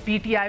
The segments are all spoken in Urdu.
PTI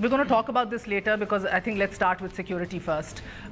we're going to talk about this later because I think let's start with security first.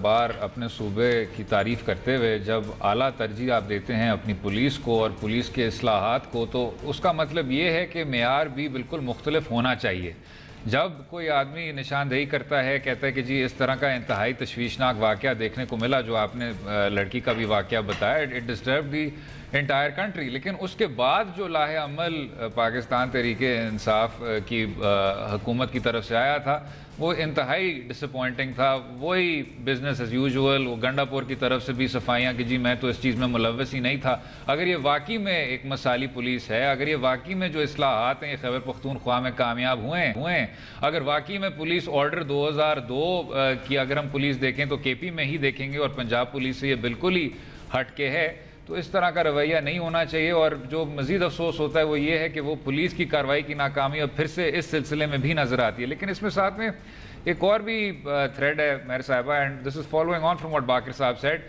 بار اپنے صوبے کی تعریف کرتے ہوئے جب اعلیٰ ترجیح آپ دیتے ہیں اپنی پولیس کو اور پولیس کے اصلاحات کو تو اس کا مطلب یہ ہے کہ معیار بھی بالکل مختلف ہونا چاہیے. جب کوئی آدمی نشاندہی کرتا ہے کہتا ہے کہ جی اس طرح کا انتہائی تشویشناک واقعہ دیکھنے کو ملا جو آپ نے لڑکی کا بھی واقعہ بتایا, it disturb the entire country, لیکن اس کے بعد جو لاہ عمل پاکستان تحریک انصاف کی حکومت کی طرف سے آیا تھا وہ انتہائی ڈس اپوائنٹنگ تھا. وہی بزنس ایز یوزول, وہ گنڈاپور کی طرف سے بھی صفائیاں کہ جی میں تو اس چیز میں ملوث ہی نہیں تھا. اگر یہ واقعی میں ایک مثالی پولیس ہے, اگر یہ واقعی میں جو اصلاحات ہیں یہ خیبر پختونخوا میں کامیاب ہوئے, اگر واقعی میں پولیس آرڈر 2002 کی اگر ہم پولیس دیکھیں تو کے پی میں ہی دیکھیں گے اور پنجاب پولیس سے یہ بالکل ہی ہٹ کے ہے, تو اس طرح کا رویہ نہیں ہونا چاہیے. اور جو مزید افسوس ہوتا ہے وہ یہ ہے کہ وہ پولیس کی کارروائی کی ناکامی اب پھر سے اس سلسلے میں بھی نظر آتی ہے. لیکن اس میں ساتھ میں ایک اور بھی تھریڈ ہے مہر صاحبہ, and this is following on from what Baqir صاحب سیڈ.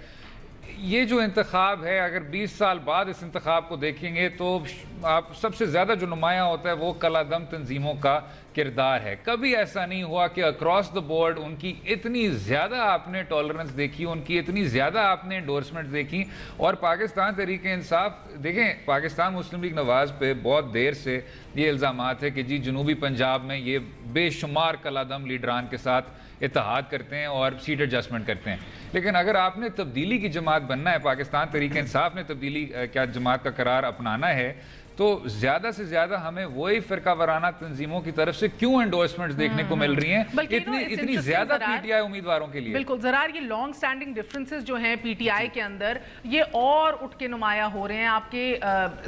یہ جو انتخاب ہے اگر 20 سال بعد اس انتخاب کو دیکھیں گے تو آپ سب سے زیادہ جو نمایاں ہوتا ہے وہ کلادم تنظیموں کا کردار ہے. کبھی ایسا نہیں ہوا کہ اکراس دا بورڈ ان کی اتنی زیادہ آپ نے ٹالرنس دیکھی, ان کی اتنی زیادہ آپ نے انڈورسمنٹ دیکھی. اور پاکستان تحریک انصاف دیکھیں, پاکستان مسلم لیگ نواز پہ بہت دیر سے یہ الزامات ہے کہ جی جنوبی پنجاب میں یہ بے شمار کلادم لیڈران کے ساتھ اتحاد کرتے ہیں اور سیٹ ایڈجسٹمنٹ کرتے ہیں. لیکن اگر آپ نے تبدیلی کی جماعت بننا ہے, پاکستان تحریک انصاف نے تبدیلی کیا جماعت کا قرار اپنانا ہے, تو زیادہ سے زیادہ ہمیں وہی فرقہ وارانہ تنظیموں کی طرف سے کیوں انڈورسمنٹس دیکھنے کو مل رہی ہیں اتنی زیادہ پی ٹی آئی امیدواروں کے لیے. بالکل زرار, یہ لانگ سٹینڈنگ ڈفرنسز جو ہیں پی ٹی آئی کے اندر یہ اور اٹھ کے نمایاں ہو رہے ہیں. آپ کے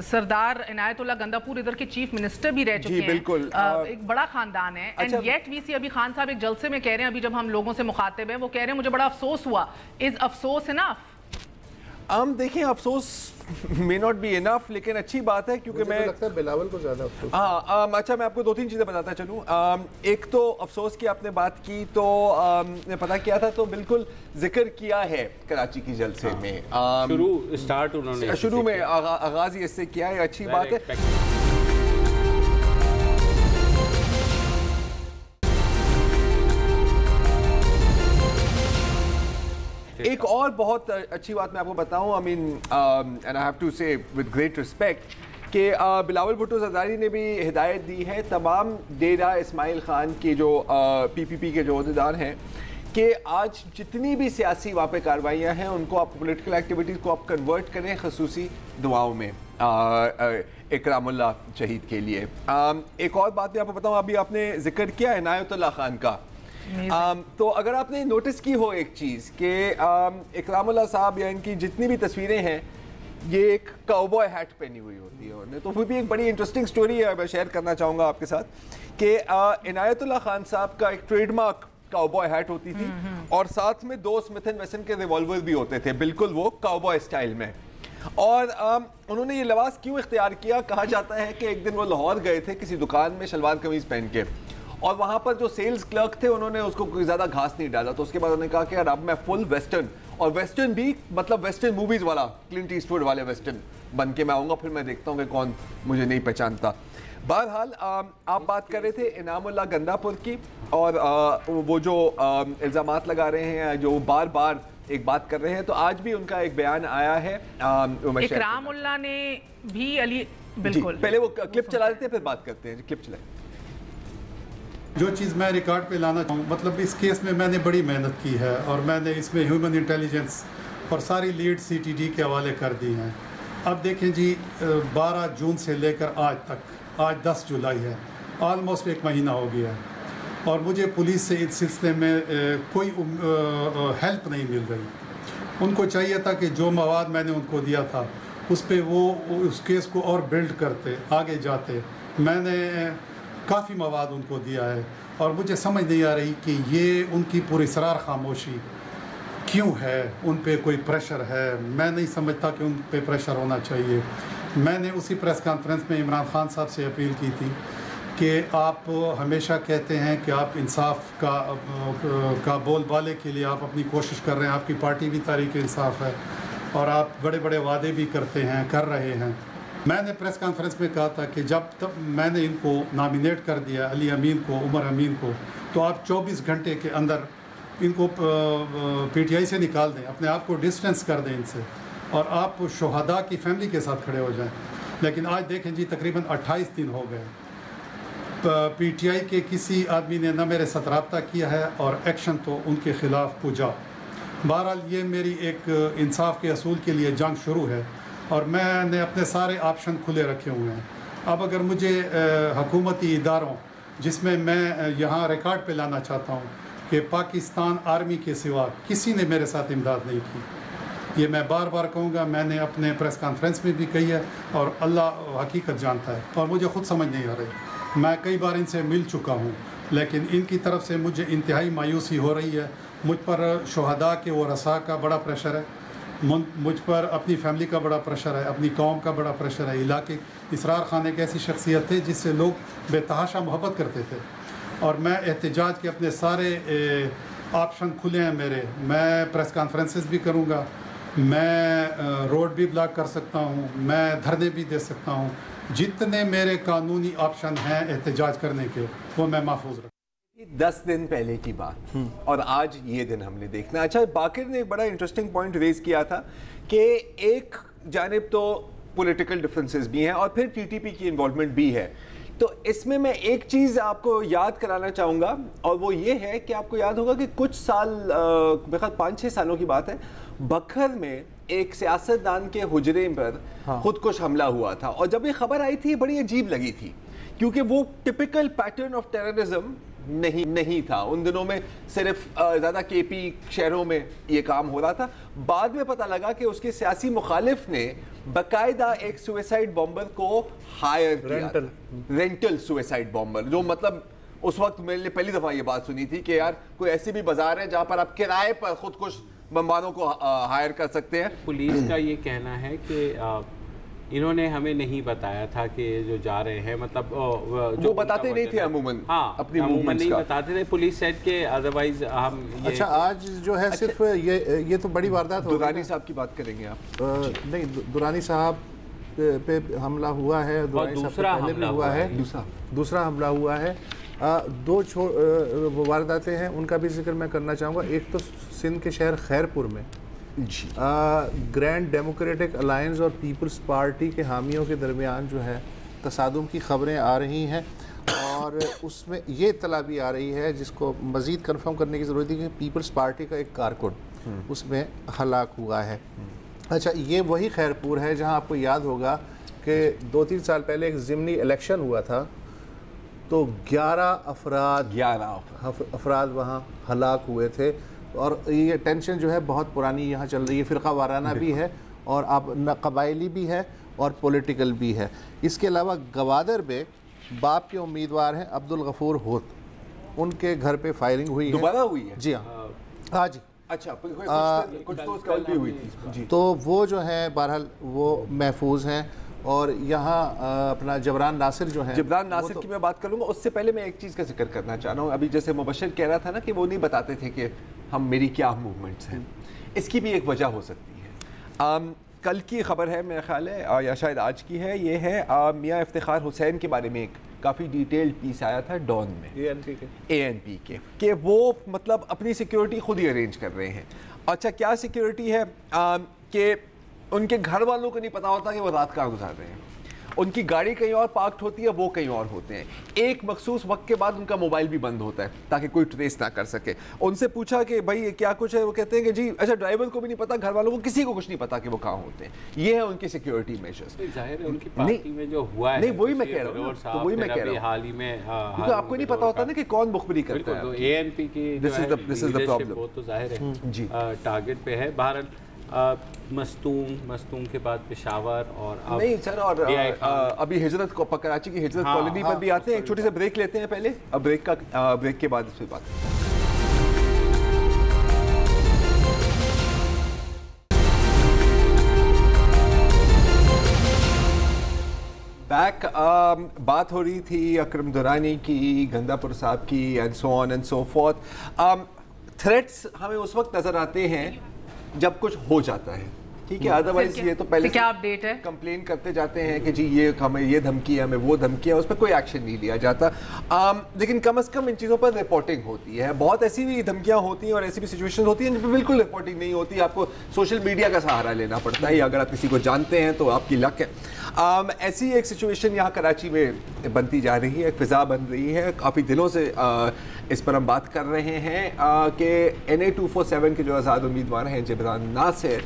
سردار عنایت اللہ گنداپور ادھر کے چیف منسٹر بھی رہ چکے ہیں, ایک بڑا خاندان ہے. اینڈ یٹ وی سی ابھی خان صاحب ایک جلسے میں کہہ رہے ہیں, ابھی جب ہم لوگوں سے مخاطب ہیں وہ کہہ رہے ہیں مجھے بڑا افسوس ہوا. از افسوس انف؟ دیکھیں افسوس may not be enough, لیکن اچھی بات ہے کیونکہ میں لگتا ہے بلاول کو زیادہ افسوس. اچھا میں آپ کو 2-3 چیزیں بتاتا چلوں. ایک تو افسوس کی آپ نے بات کی تو نے پتا کیا تھا تو بالکل ذکر کیا ہے کراچی کی جلسے میں, شروع میں آغاز ہی اس سے کیا ہے, اچھی بات ہے. ایک اور بہت اچھی بات میں آپ کو بتاؤں, I mean and I have to say with great respect کہ بلاول بھٹو زرداری نے بھی ہدایت دی ہے تمام ڈیرہ اسماعیل خان کے جو پی پی پی کے جو عہدیدار ہیں کہ آج جتنی بھی سیاسی وہاں پہ کارروائیاں ہیں ان کو آپ پولیٹیکل ایکٹیویٹیز کو آپ کنورٹ کریں خصوصی دعاؤں میں اکرام اللہ شہید کے لیے. ایک اور بات میں آپ کو بتاؤں, ابھی آپ نے ذکر کیا عنایت اللہ خان کا, تو اگر آپ نے نوٹس کی ہو ایک چیز کہ اکرام اللہ صاحب یا ان کی جتنی بھی تصویریں ہیں یہ ایک کاؤبوائے ہیٹ پہنی ہوئی ہوتی ہے انہوں نے, تو وہ بھی ایک بڑی انٹرسٹنگ سٹوری ہے, میں شیئر کرنا چاہوں گا آپ کے ساتھ کہ عنایت اللہ خان صاحب کا ایک ٹریڈ مارک کاؤبوائے ہیٹ ہوتی تھی اور ساتھ میں 2 اسمتھ اینڈ ویسن کے ریوالور بھی ہوتے تھے بالکل وہ کاؤبوائے اسٹائل میں. اور انہوں نے یہ لباس کیوں اختیار کیا, کہا جاتا ہے کہ ایک دن وہ لاہور گئے تھے کسی دکان میں شلوار قمیض پہن کے, اور وہاں پر جو سیلز کلرک تھے انہوں نے اس کو کوئی زیادہ گھاس نہیں ڈالا, تو اس کے بعد انہوں نے کہا کہ یار اب میں فل ویسٹرن, اور ویسٹرن بھی مطلب ویسٹرن موویز والا کلنٹ ایسٹ وڈ والے ویسٹرن بن کے میں آؤں گا, پھر میں دیکھتا ہوں کہ کون مجھے نہیں پہچانتا. بہرحال آپ بات کر رہے تھے انعام اللہ گنداپور کی, اور وہ جو الزامات لگا رہے ہیں جو بار بار ایک بات کر رہے ہیں, تو آج بھی ان کا ایک بیان آیا ہے. اکرام اللہ نے بھی علی بالکل پہلے وہ کلپ چلا دیتے ہیں پھر بات کرتے ہیں, کلپ چلائیں. جو چیز میں ریکارڈ پہ لانا چاہوں, مطلب اس کیس میں میں نے بڑی محنت کی ہے اور میں نے اس میں ہیومن انٹیلیجنس اور ساری لیڈ سی ٹی ڈی کے حوالے کر دی ہیں. اب دیکھیں جی 12 جون سے لے کر آج تک, آج 10 جولائی ہے, آلموسٹ 1 مہینہ ہو گیا ہے, اور مجھے پولیس سے اس سلسلے میں کوئی ہیلپ نہیں مل رہی. ان کو چاہیے تھا کہ جو مواد میں نے ان کو دیا تھا اس پہ وہ اس کیس کو اور بلڈ کرتے, آگے جاتے. میں نے کافی مواد ان کو دیا ہے اور مجھے سمجھ نہیں آ رہی کہ یہ ان کی پوری اسرار خاموشی کیوں ہے, ان پہ کوئی پریشر ہے. میں نہیں سمجھتا کہ ان پہ پریشر ہونا چاہیے. میں نے اسی پریس کانفرنس میں عمران خان صاحب سے اپیل کی تھی کہ آپ ہمیشہ کہتے ہیں کہ آپ انصاف کا بول بالے کے لیے آپ اپنی کوشش کر رہے ہیں, آپ کی پارٹی بھی تحریک انصاف ہے اور آپ بڑے بڑے وعدے بھی کرتے ہیں, کر رہے ہیں, میں نے پریس کانفرنس میں کہا تھا کہ جب تک میں نے ان کو نامینیٹ کر دیا علی امین کو, عمر امین کو, تو آپ 24 گھنٹے کے اندر ان کو پی ٹی آئی سے نکال دیں, اپنے آپ کو ڈسٹینس کر دیں ان سے, اور آپ شہداء کی فیملی کے ساتھ کھڑے ہو جائیں. لیکن آج دیکھیں جی تقریباً 28 دن ہو گئے, پی ٹی آئی کے کسی آدمی نے نہ میرے ساتھ رابطہ کیا ہے اور ایکشن تو ان کے خلاف پوجا. بہرحال یہ میری ایک انصاف کے اصول کے لیے جنگ شروع ہے اور میں نے اپنے سارے آپشن کھلے رکھے ہوئے ہیں. اب اگر مجھے حکومتی اداروں, جس میں یہاں ریکارڈ پہ لانا چاہتا ہوں کہ پاکستان آرمی کے سوا کسی نے میرے ساتھ امداد نہیں کی, یہ میں بار بار کہوں گا, میں نے اپنے پریس کانفرنس میں بھی کہی ہے اور اللہ حقیقت جانتا ہے, اور مجھے خود سمجھ نہیں آ رہی. میں کئی بار ان سے مل چکا ہوں لیکن ان کی طرف سے مجھے انتہائی مایوسی ہو رہی ہے. مجھ پر شہداء کے ورثاء کا بڑا پریشر ہے, مجھ پر اپنی فیملی کا بڑا پریشر ہے, اپنی قوم کا بڑا پریشر ہے. علاقے اسرار خان ایک ایسی شخصیت تھے جس سے لوگ بے تحاشا محبت کرتے تھے, اور میں احتجاج کے اپنے سارے آپشن کھلے ہیں میرے. میں پریس کانفرنسز بھی کروں گا, میں روڈ بھی بلاک کر سکتا ہوں, میں دھرنے بھی دے سکتا ہوں. جتنے میرے قانونی آپشن ہیں احتجاج کرنے کے وہ میں محفوظ رکھوں. 10 دن پہلے کی بات اور آج یہ دن ہم نے دیکھنا. اچھا, باقر نے ایک بڑا انٹرسٹنگ پوائنٹ ریز کیا تھا کہ ایک جانب تو پولیٹیکل ڈفرینسز بھی ہیں اور پھر ٹی ٹی پی کی انوالومنٹ بھی ہے. تو اس میں ایک چیز آپ کو یاد کرانا چاہوں گا, اور وہ یہ ہے کہ آپ کو یاد ہوگا کہ کچھ سال, بخیر 5-6 سالوں کی بات ہے, بکھر میں ایک سیاستدان کے حجرے پر خودکش حملہ ہوا تھا. اور جب یہ خبر آئی تھی بڑی عجیب لگی تھی کیونکہ وہ ٹپیکل پیٹرن آف ٹیررزم نہیں تھا. ان دنوں میں صرف زیادہ کے پی شہروں میں یہ کام ہو رہا تھا. بعد میں پتہ لگا کہ اس کے سیاسی مخالف نے باقاعدہ ایک سوئسائڈ بامبر کو ہائر کیا, رینٹل سوئسائڈ بامبر, جو مطلب اس وقت میں نے پہلی دفعہ یہ بات سنی تھی کہ یار کوئی ایسی بھی بازار ہے جہاں پر آپ کرائے پر خودکش بمباروں کو ہائر کر سکتے ہیں. پولیس کا یہ کہنا ہے کہ انہوں نے ہمیں نہیں بتایا تھا کہ جو جا رہے ہیں, مطلب وہ بتاتے نہیں تھے عموماً, اپنی عموماً نہیں بتاتے تھے. پولیس سیٹ کے ادروائز ہم. اچھا, آج جو ہے صرف یہ تو بڑی واردات ہو. درانی صاحب کی بات کریں گے آپ؟ نہیں, درانی صاحب پہ حملہ ہوا ہے, دوسرا حملہ ہوا ہے, دوسرا حملہ ہوا ہے. 2 وارداتیں ہیں, ان کا بھی ذکر میں کرنا چاہوں گا. ایک تو سندھ کے شہر خیرپور میں گرینڈ ڈیموکریٹک الائنس اور پیپلز پارٹی کے حامیوں کے درمیان جو ہے تصادم کی خبریں آ رہی ہیں, اور اس میں یہ اطلاع بھی آ رہی ہے جس کو مزید کنفرم کرنے کی ضرورت ہے کہ پیپلز پارٹی کا ایک کارکن اس میں ہلاک ہوا ہے. اچھا, یہ وہی خیرپور ہے جہاں آپ کو یاد ہوگا کہ 2-3 سال پہلے ایک ضمنی الیکشن ہوا تھا, تو 11 افراد وہاں ہلاک ہوئے تھے. اور یہ ٹینشن جو ہے بہت پرانی یہاں چل رہی ہے, فرقہ وارانہ بھی ہے اور اب قبائلی بھی ہے اور پولیٹیکل بھی ہے. اس کے علاوہ گوادر میں باپ کے امیدوار ہیں عبدالغفور ہوت, ان کے گھر پہ فائرنگ ہوئی ہے. دوبارہ ہوئی ہے؟ جی ہاں, ہاں جی. اچھا, کچھ تو اس کا بھی ہوئی تھی. تو وہ جو ہیں بہرحال وہ محفوظ ہیں. اور یہاں اپنا جبران ناصر جو ہے, جبران ناصر کی میں بات کروں گا. اس سے پہلے میں ایک چیز کا ذکر کرنا چاہ رہا ہوں. ابھی جیسے مبشر کہہ رہا تھا نا کہ وہ نہیں بتاتے تھے کہ ہم میری کیا موومنٹس ہیں, اس کی بھی ایک وجہ ہو سکتی ہے. کل کی خبر ہے میرا خیال ہے, یا شاید آج کی ہے, یہ ہے میاں افتخار حسین کے بارے میں ایک کافی ڈیٹیلڈ پیس آیا تھا ڈان میں, اے این پی کے, کہ وہ مطلب اپنی سیکیورٹی خود ہی ارینج کر رہے ہیں. اچھا, کیا سیکیورٹی ہے کہ ان کے گھر والوں کو نہیں پتا ہوتا کہ وہ رات کہاں گزار رہے ہیں. ان کی گاڑی کہیں اور پارکڈ ہوتی ہے, وہ کہیں اور ہوتے ہیں. ایک مخصوص وقت کے بعد ان کا موبائل بھی بند ہوتا ہے تاکہ کوئی ٹریس نہ کر سکے. ان سے پوچھا کہ بھائی یہ کیا کچھ ہے, وہ کہتے ہیں کہ جی اچھا, ڈرائیور کو بھی نہیں پتا, گھر والوں کو کسی کو کچھ نہیں پتا کہ وہ کہاں ہوتے ہیں. یہ ہے ان کی سیکیورٹی میجرز. ظاہر ہے ان کی پارٹی میں جو ہوا ہے, نہیں وہی میں کہہ رہا ہوں, تو وہی میں کہہ رہا ہوں, حال ہی میں کیونکہ آپ کو نہیں پتا ہوتا نا کہ کون مخبری کرتا ہے. اے این پی کی دس از دا پرابلم, وہ تو ظاہر ہے جی ٹارگٹ پہ ہے. بہرحال مستونگ کے بعد پشاور اور نہیں سر, اور ابھی ہجرت کراچی کی ہجرت کالونی پر بھی آتے ہیں. ایک چھوٹی سے بریک لیتے ہیں پہلے, اب بریک کے بعد اس پہ بات. بیک بات ہو رہی تھی اکرم درانی کی, گندہ پور صاحب کی, and so on and so forth. Threats ہمیں اس وقت نظر آتے ہیں جب کچھ ہو جاتا ہے, ٹھیک ہے. ادروائز یہ تو پہلے کیا اپڈیٹ ہے, کمپلین کرتے جاتے ہیں کہ جی یہ ہمیں یہ دھمکی ہے, ہمیں وہ دھمکی ہے, اس پہ کوئی ایکشن نہیں لیا جاتا. لیکن کم از کم ان چیزوں پر رپورٹنگ ہوتی ہے. بہت ایسی بھی دھمکیاں ہوتی ہیں اور ایسی بھی سچویشن ہوتی ہیں جن پہ بالکل رپورٹنگ نہیں ہوتی. آپ کو سوشل میڈیا کا سہارا لینا پڑتا ہے, یا اگر آپ کسی کو جانتے ہیں تو آپ کی لک ہے. ایسی ایک سچویشن یہاں کراچی میں بنتی جا رہی ہے, ایک فضا بن رہی ہے. کافی دنوں سے اس پر ہم بات کر رہے ہیں کہ NA-247 کے جو آزاد امیدوار ہیں جبران ناصر,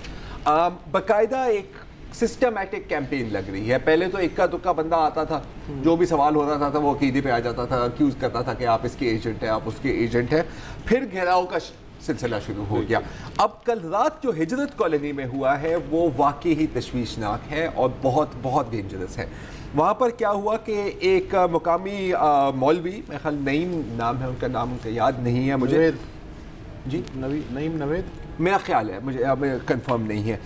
باقاعدہ ایک سسٹمیٹک کیمپین لگ رہی ہے. پہلے تو اکا دکا بندہ آتا تھا, جو بھی سوال ہوتا تھا وہ عقیدے پہ آ جاتا تھا, اکیوز کرتا تھا کہ آپ اس کے ایجنٹ ہیں, آپ اس کے ایجنٹ ہیں. پھر گھیراؤ کا سلسلہ شروع ہو گیا. اب کل رات جو ہجرت کالونی میں ہوا ہے وہ واقعی ہی تشویشناک ہے اور بہت بہت ڈینجرس ہے. وہاں پر کیا ہوا کہ ایک مقامی مولوی, میرا خیال نعیم نام ہے ان کا, نام یاد نہیں ہے مجھے, جی نعیم نوید میرا خیال ہے, مجھے اب کنفرم نہیں ہے.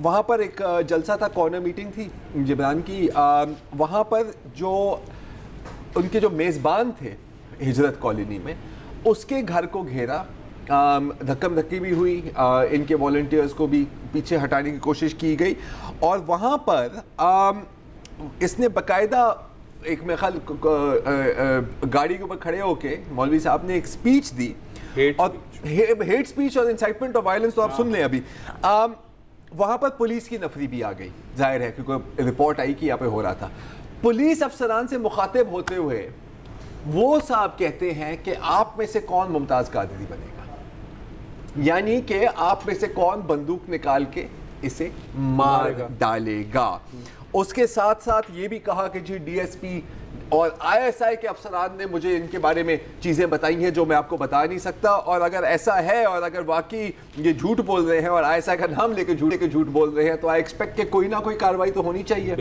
وہاں پر ایک جلسہ تھا, کارنر میٹنگ تھی جبران کی. وہاں پر جو ان کے جو میزبان تھے ہجرت کالونی میں, اس کے گھر کو گھیرا, دھکم دھکی بھی ہوئی, ان کے والنٹیئرز کو بھی پیچھے ہٹانے کی کوشش کی گئی. اور وہاں پر اس نے باقاعدہ ایک میرے خیال گاڑی کے اوپر کھڑے ہو کے مولوی صاحب نے ایک اسپیچ دی, اور ہیٹ اسپیچ اور انسائٹمنٹ آف وائلنس تو آپ سن لیں ابھی. وہاں پر پولیس کی نفری بھی آ گئی, ظاہر ہے کیونکہ رپورٹ آئی کہ یہاں پہ ہو رہا تھا. پولیس افسران سے مخاطب ہوتے ہوئے وہ صاحب کہتے ہیں کہ آپ میں سے کون ممتاز قادری بنے گا, یعنی کہ آپ میں سے کون بندوق نکال کے اسے مار ڈالے گا. اس کے ساتھ ساتھ یہ بھی کہا کہ جی DSP اور ISI کے افسران نے مجھے ان کے بارے میں چیزیں بتائی ہیں جو میں آپ کو بتا نہیں سکتا, اور اگر ایسا ہے اور اگر واقعی یہ جھوٹ بول رہے ہیں اور ISI کا نام لے کے جھوٹ بول رہے ہیں تو آئی ایکسپیکٹ کہ کوئی نہ کوئی کارروائی تو ہونی چاہیے.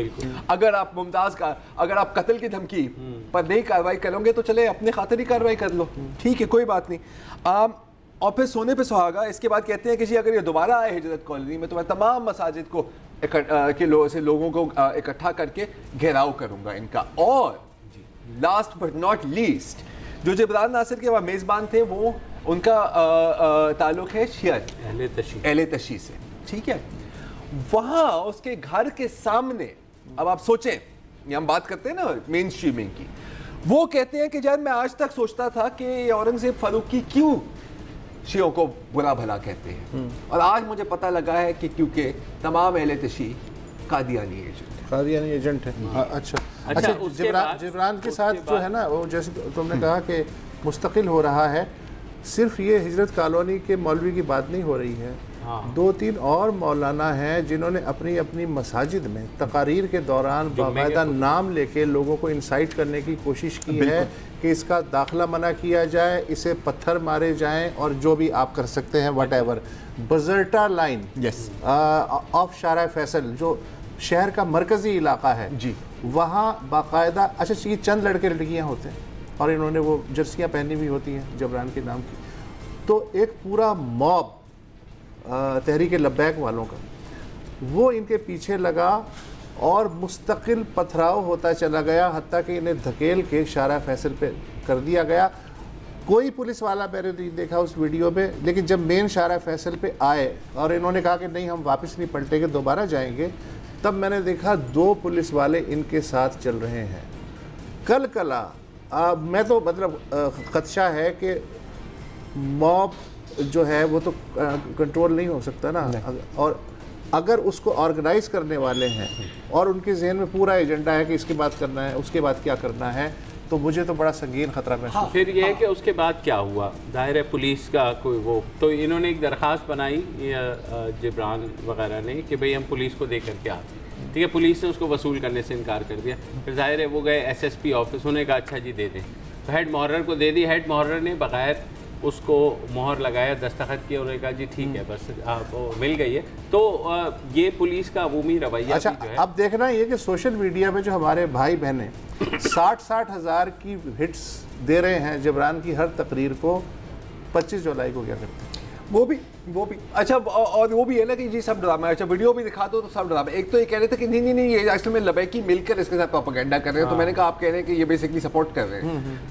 اگر آپ ممتاز کا, اگر آپ قتل کی دھمکی پر نہیں کارروائی کرو گے تو چلے اپنے خاطر ہی کارروائی کر لو, ٹھیک ہے, کوئی بات نہیں. اور پھر سونے پہ سہاگا. اس کے بعد کہتے ہیں کہ جی اگر یہ دوبارہ آئے ہجرت کالونی میں تو میں تمام مساجد کو لوگوں کو اکٹھا کر کے گھیراؤ کروں گا ان کا. اور لاسٹ بٹ ناٹ لیسٹ, جو جبران ناصر کے وہاں میزبان تھے وہ ان کا تعلق ہے شیعہ اہل تشیع سے, ٹھیک ہے. وہاں اس کے گھر کے سامنے, اب آپ سوچیں, یہ ہم بات کرتے ہیں نا مین اسٹریمنگ کی, وہ کہتے ہیں کہ جب میں آج تک سوچتا تھا کہ اورنگزیب فاروقی کیوں شیعوں کو برا بھلا کہتے ہیں, اور آج مجھے پتہ لگا ہے کہ کیونکہ تمام اہل تشیع قادیانی ایجنٹ ہے. اچھا, جبران کے ساتھ جو ہے نا, وہ جیسے تم نے کہا کہ مستقل ہو رہا ہے, صرف یہ ہجرت کالونی کے مولوی کی بات نہیں ہو رہی ہے. 2-3 اور مولانا ہیں جنہوں نے اپنی مساجد میں تقاریر کے دوران باقاعدہ نام لے کے لوگوں کو انسائٹ کرنے کی کوشش کی ہے کہ اس کا داخلہ منع کیا جائے, اسے پتھر مارے جائیں, اور جو بھی آپ کر سکتے ہیں واٹ ایور. بزرٹا لائن آف شارع فیصل جو شہر کا مرکزی علاقہ ہے, جی وہاں باقاعدہ, اچھا یہ چند لڑکے لڑکیاں ہوتے ہیں اور انہوں نے وہ جرسیاں پہنی ہوئی ہوتی ہیں جبران کے نام کی, تو ایک پورا موب تحریک لبیک والوں کا وہ ان کے پیچھے لگا اور مستقل پتھراؤ ہوتا چلا گیا, حتیٰ کہ انہیں دھکیل کے شارع فیصل پہ کر دیا گیا. کوئی پولیس والا میں نے نہیں دیکھا اس ویڈیو پہ, لیکن جب مین شارع فیصل پہ آئے اور انہوں نے کہا کہ نہیں ہم واپس نہیں پلٹیں گے, دوبارہ جائیں گے, تب میں نے دیکھا 2 پولیس والے ان کے ساتھ چل رہے ہیں. کلا میں تو مطلب خدشہ ہے کہ موب جو ہے وہ تو کنٹرول نہیں ہو سکتا نا, اور اگر اس کو آرگنائز کرنے والے ہیں اور ان کے ذہن میں پورا ایجنڈا ہے کہ اس کے بعد کرنا ہے, اس کے بعد کیا کرنا ہے, تو مجھے تو بڑا سنگین خطرہ محسوس. پھر یہ ہے کہ اس کے بعد کیا ہوا, ظاہر ہے پولیس کا کوئی وہ, تو انہوں نے ایک درخواست بنائی جبران وغیرہ نے کہ بھئی ہم پولیس کو دے کر کے آتے ہیں, ٹھیک ہے. پولیس نے اس کو وصول کرنے سے انکار کر دیا. پھر ظاہر ہے وہ گئے SSP آفس, انہوں نے کہا اچھا جی دے دیں, تو ہیڈ محرر کو دے دی. ہیڈ محرر نے بغیر اس کو مہر لگایا, دستخط کیا, انہوں نے کہا جی ٹھیک ہے بس آپ مل گئی ہے. تو یہ پولیس کا عمومی رویہ. اچھا اب دیکھنا یہ کہ سوشل میڈیا پہ جو ہمارے بھائی بہنیں 60 ہزار کی ہٹس دے رہے ہیں جبران کی ہر تقریر کو, 25 جولائی کو کیا کرتے ہیں وہ بھی اچھا, اور وہ بھی ہے نا کہ جی سب ڈرامہ. اچھا ویڈیو بھی دکھا دو تو سب ڈرامہ. ایک تو یہ کہہ رہے تھے کہ نہیں یہ اصل میں لبیکی مل کر اس کے ساتھ پروپیگنڈا کر رہے ہیں, تو میں نے کہا آپ کہہ رہے ہیں کہ یہ بیسکلی سپورٹ کر رہے ہیں,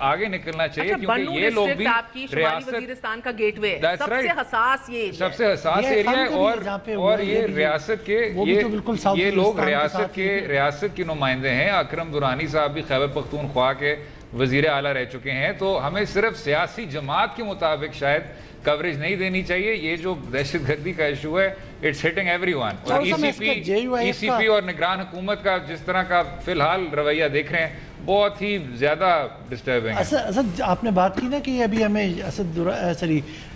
آگے نکلنا چاہیے، کیونکہ یہ لوگ بھی وزیرستان کا گیٹ وے سب سے حساس ایریا ہے، اور یہ ریاست کے یہ لوگ ریاست کے نمائندے ہیں۔ اکرم درانی صاحب بھی خیبر پختونخوا کے وزیر اعلیٰ رہ چکے ہیں، تو ہمیں صرف سیاسی جماعت کے مطابق شاید کوریج نہیں دینی چاہیے۔ یہ جو دہشت گردی کا ایشو ہے اٹس ہٹنگ ایوری ون، اور ای سی پی اور نگران حکومت کا جس طرح کا فی الحال رویہ دیکھ رہے ہیں بہت ہی زیادہ ڈسٹربنگ ہے۔ اسد آپ نے بات کی نا کہ ابھی ہمیں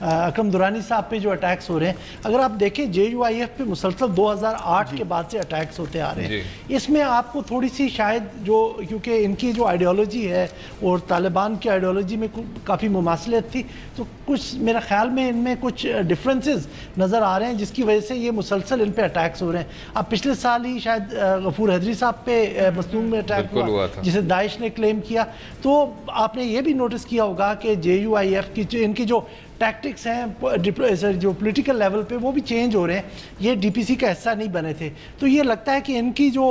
اکرم درانی صاحب پہ جو اٹیکس ہو رہے ہیں، اگر آپ دیکھیں جے یو آئی ایف پہ مسلسل 2008 کے بعد سے اٹیکس ہوتے آ رہے ہیں، اس میں آپ کو تھوڑی سی شاید جو کیونکہ ان کی جو آئیڈیالوجی ہے اور طالبان کی آئیڈیالوجی میں کافی مماثلت تھی، تو کچھ میرا خیال میں ان میں کچھ ڈفرینسز نظر آ رہے ہیں جس کی وجہ سے یہ مسلسل ان پہ اٹیکس ہو رہے ہیں۔ اب پچھلے سال ہی شاید غفور حیدری صاحب پہ مصنوع میں اٹیک ہوا جسے داعش نے کلیم کیا، تو آپ نے یہ بھی نوٹس کیا ہوگا کہ جے یو آئی ایف کی ان کی جو ٹیکٹکس ہیں جو پولیٹیکل لیول پہ وہ بھی چینج ہو رہے ہیں، یہ ڈی پی سی کا حصہ نہیں بنے تھے، تو یہ لگتا ہے کہ ان کی جو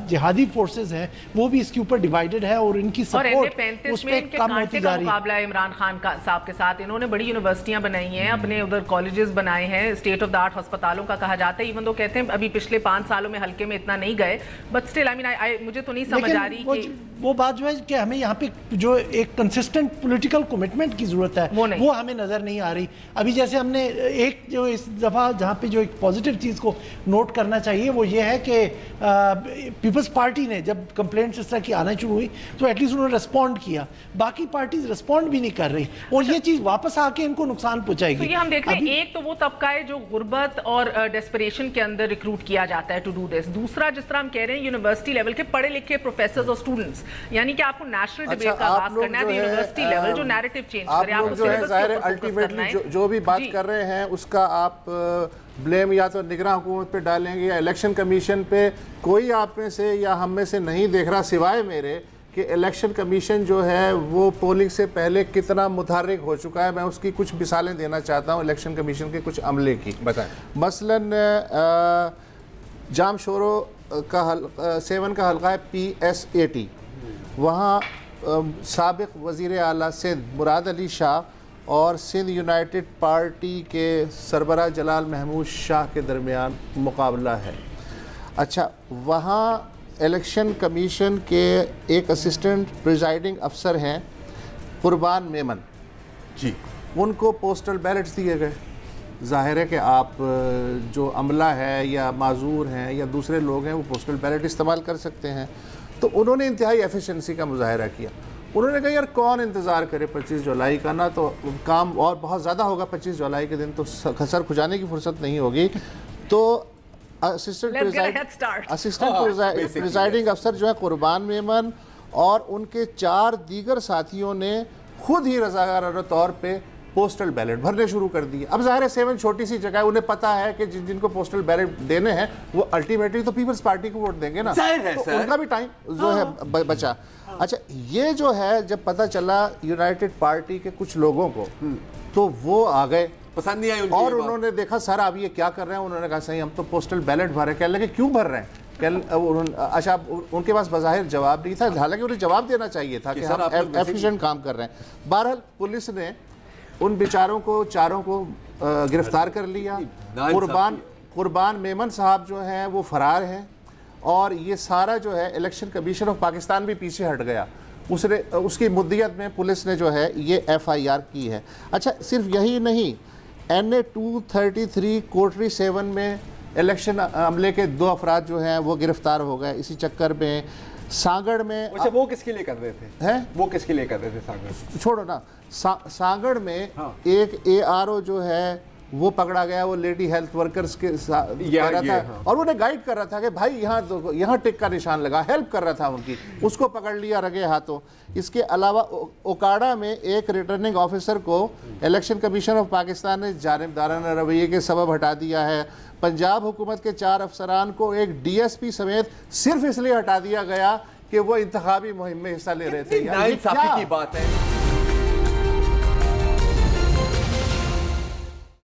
جہادی فورسز ہیں وہ بھی اس کے اوپر ڈیوائیڈڈ ہے اور ان کی سپورٹ اس پہ کم ہوتی جا رہی ہے۔ مقابلہ ہے عمران خان صاحب کے ساتھ، انہوں نے بڑی یونیورسٹیاں بنائی ہیں، اپنے ادھر کالجز بنائے ہیں، اسٹیٹ آف دا آرٹ ہسپتالوں کا کہا جاتا ہے، ایون تو کہتے ہیں ابھی پچھلے 5 سالوں میں حلقے میں اتنا نہیں گئے، بٹ اسٹل مجھے تو نہیں سمجھ آ رہی کہ وہ بات جو ہے کہ ہمیں یہاں پہ جو ایک کنسسٹنٹ پولیٹیکل کمٹمنٹ کی ضرورت ہے وہ ہمیں نظر نہیں آ رہی۔ ابھی جیسے ہم نے ایک جو اس دفعہ جہاں پہ جو ایک پازیٹیو چیز کو نوٹ کرنا چاہیے وہ یہ ہے کہ پیپلز پارٹی نے جب کمپلینٹس اس طرح کی آنا شروع ہوئی تو ایٹ لیسٹ انہوں نے رسپونڈ کیا، باقی پارٹیز رسپونڈ بھی نہیں کر رہی، اور یہ چیز واپس آ کے ان کو نقصان پہنچائے گی۔ یہ ہم دیکھ رہے ہیں ایک تو وہ طبقہ ہے جو غربت اور ڈیسپریشن کے اندر ریکروٹ کیا جاتا ہے ٹو ڈو دس، دوسرا جس طرح ہم کہہ رہے ہیں یونیورسٹی لیول کے پڑھے لکھے پروفیسرز اور اسٹوڈنٹس، یعنی کہ آپ کو نیشنل ڈیبیٹ کا آغاز کرنا ہے یونیورسٹی لیول جو نیریٹو چینج کرے، آپ کو سلیبس کے اوپر فوکس کرنا ہے۔ جو بھی بات کر رہے ہیں اس کا آپ بلیم یا تو نگراں حکومت پہ ڈالیں گے یا الیکشن کمیشن پہ، کوئی آپ میں سے یا ہم میں سے نہیں دیکھ رہا سوائے میرے کہ الیکشن کمیشن جو ہے وہ پولنگ سے پہلے کتنا متحرک ہو چکا ہے۔ میں اس کی کچھ مثالیں دینا چاہتا ہوں الیکشن کمیشن کے کچھ عملے کی۔ بتائیں مثلاً جام شورو کا 7 کا حلقہ ہے PS80، وہاں سابق وزیر اعلیٰ سندھ مراد علی شاہ اور سندھ یونائٹڈ پارٹی کے سربراہ جلال محمود شاہ کے درمیان مقابلہ ہے۔ اچھا، وہاں الیکشن کمیشن کے ایک اسسٹنٹ پریزائڈنگ افسر ہیں قربان میمن جی، ان کو پوسٹل بیلٹس دیے گئے۔ ظاہر ہے کہ آپ جو عملہ ہے یا معذور ہیں یا دوسرے لوگ ہیں وہ پوسٹل بیلٹ استعمال کر سکتے ہیں، تو انہوں نے انتہائی ایفیشنسی کا مظاہرہ کیا۔ انہوں نے کہا یار کون انتظار کرے 25 جولائی کا، نا تو کام اور بہت زیادہ ہوگا 25 جولائی کے دن، تو سر کھجانے کی فرصت نہیں ہوگی۔ تو اسسٹنٹ پریزائڈنگ افسر جو ہے قربان میمن اور ان کے 4 دیگر ساتھیوں نے خود ہی رضاکارانہ طور پہ پوسٹل بیلٹ بھرنے شروع کر دیے۔ اب ظاہر ہے 7 چھوٹی سی جگہ ہے، انہیں پتا ہے کہ جن کو پوسٹل بیلٹ دینے ہیں وہ الٹیمیٹلی تو پیپلز پارٹی کو ووٹ دیں گے نا، تو ان کا بھی ٹائم جو ہے بچا۔ اچھا، یہ جو ہے جب پتہ چلا یونائٹڈ پارٹی کے کچھ لوگوں کو تو وہ آ گئے، پسند نہیں آئی اور انہوں نے دیکھا سر آپ یہ کیا کر رہے ہیں، انہوں نے کہا صحیح ہم تو پوسٹل بیلٹ بھر رہے ہیں۔ کہنے لگے کیوں بھر رہے ہیں؟ اچھا، ان کے پاس بظاہر جواب نہیں تھا، حالانکہ انہیں جواب دینا چاہیے تھا کہ ہم ایفیشینٹ کام کر رہے ہیں۔ بہرحال پولیس نے ان بیچاروں کو 4 کو گرفتار کر لیا۔ قربان میمن صاحب جو ہیں وہ فرار ہیں، اور یہ سارا جو ہے الیکشن کمیشن آف پاکستان بھی پیچھے ہٹ گیا، اس کی مدت میں پولیس نے جو ہے یہ FIR کی ہے۔ اچھا، صرف یہی نہیں، NA 233 کوٹری 7 میں الیکشن عملے کے 2 افراد جو ہیں وہ گرفتار ہو گئے اسی چکر میں۔ سانگڑ میں وہ کس کے لیے کر رہے تھے؟ وہ کس کے لیے کر رہے تھے سانگڑ؟ چھوڑو نا، سانگڑ میں ایک ARO جو ہے وہ پکڑا گیا، وہ لیڈی ہیلتھ ورکرز کے ساتھ کہہ رہا تھا، اور انہیں گائیڈ کر رہا تھا کہ بھائی یہاں ٹک کا نشان لگا، ہیلپ کر رہا تھا ان کی، اس کو پکڑ لیا رگے ہاتھوں۔ اس کے علاوہ اوکاڑا میں ایک ریٹرننگ آفیسر کو الیکشن کمیشن آف پاکستان نے جانبدارانہ رویے کے سبب ہٹا دیا ہے۔ پنجاب حکومت کے 4 افسران کو ایک DSP سمیت صرف اس لیے ہٹا دیا گیا کہ وہ انتخابی مہم میں حصہ لے رہے تھے۔ ناانصافی کی بات ہے۔